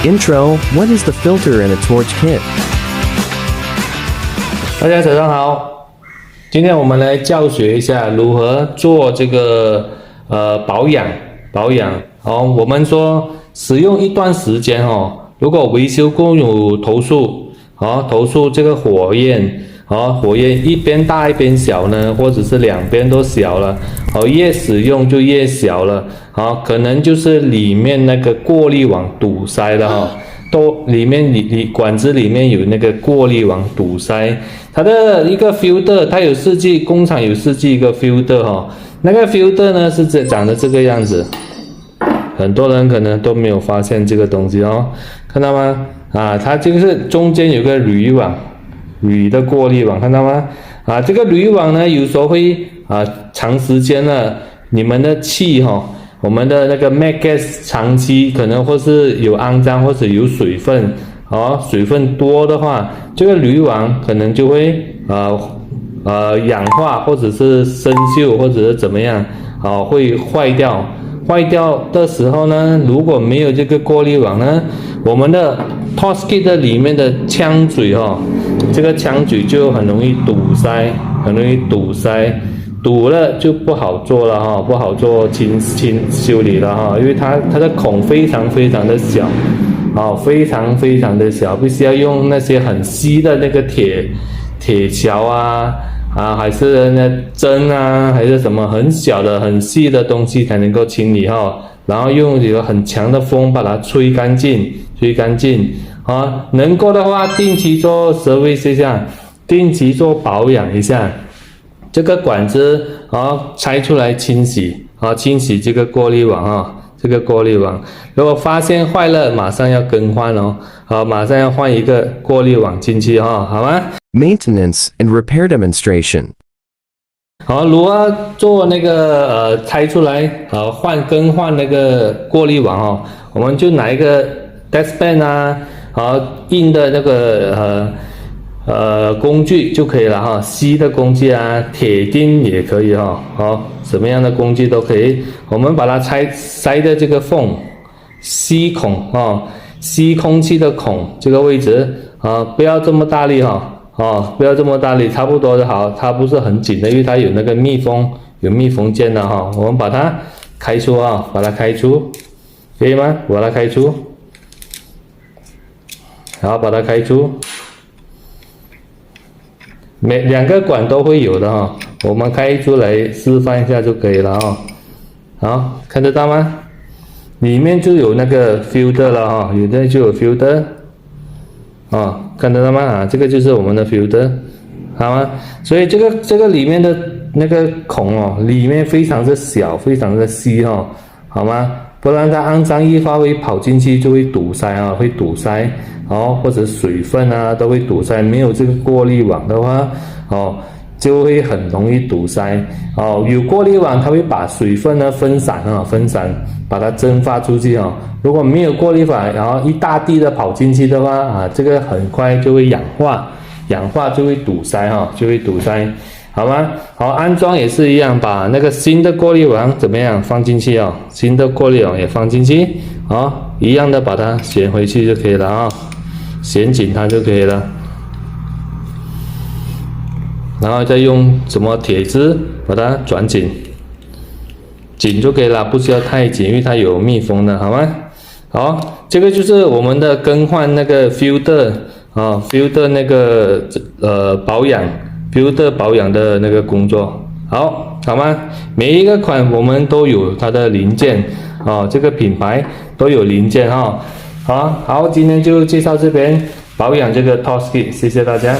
Intro, what is the filter in a torch kit? 大家早上好，今天我们来教学一下如何做这个保养。我们说使用一段时间如果维修过有投诉这个火焰一边大一边小呢，或者是两边都小了越使用就越小了可能就是里面那个过滤网堵塞了都里面管子里面有那个过滤网堵塞，它的一个 filter 它有设计，工厂有设计一个 filter 那个 filter 呢是长得这个样子，很多人可能都没有发现这个东西看到吗？它就是中间有个铝网，铝的过滤网，看到吗？这个铝网呢有时候会长时间了，你们的气我们的那个 MAGAS 长期可能或是有肮脏或者有水分水分多的话，这个铝网可能就会氧化或者是生锈或者是怎么样会坏掉。坏掉的时候呢，如果没有这个过滤网呢，我们的 torch kit 的里面的枪嘴这个枪嘴就很容易堵塞，堵了就不好做了不好做修理了因为它的孔非常的小非常的小，必须要用那些很细的那个铁条还是那针还是什么很小的很细的东西才能够清理然后用一个很强的风把它吹干净能够的话定期做 service 一下，定期做保养一下，这个管子拆出来清洗这个过滤网这个过滤网如果发现坏了马上要更换马上要换一个过滤网进去好吗？ Maintenance and repair demonstration. 如何做那个拆出来更换那个过滤网我们就拿一个 dustpan 硬的那个工具就可以了吸的工具铁钉也可以什么样的工具都可以，我们把它塞的这个缝吸孔吸空气的孔这个位置不要这么大力不要这么大力，差不多就好，它不是很紧的，因为它有那个密封件的我们把它开出可以吗？把它开出，好，把它开出，两个管都会有的我们开出来示范一下就可以了好，看得到吗？里面就有那个 filter 了有的就有 filter看得到吗？这个就是我们的 filter 好吗？所以这个里面的那个孔里面非常的小，非常的细好吗？不然它肮脏液化会跑进去就会堵塞或者水分都会堵塞，没有这个过滤网的话就会很容易堵塞有过滤网它会把水分呢分散把它蒸发出去如果没有过滤网然后一大滴的跑进去的话这个很快就会氧化就会堵塞好吗？好，安装也是一样，把那个新的过滤网怎么样放进去新的过滤网也放进去一样的把它旋回去就可以了旋紧它就可以了，然后再用什么铁丝把它转紧就可以了，不需要太紧，因为它有密封的好吗？好，这个就是我们的更换那个 filter filter 那个保养 filter 保养的那个工作好吗？每一个款我们都有它的零件这个品牌都有零件好，今天就介绍这边保养这个 torch kit，谢谢大家。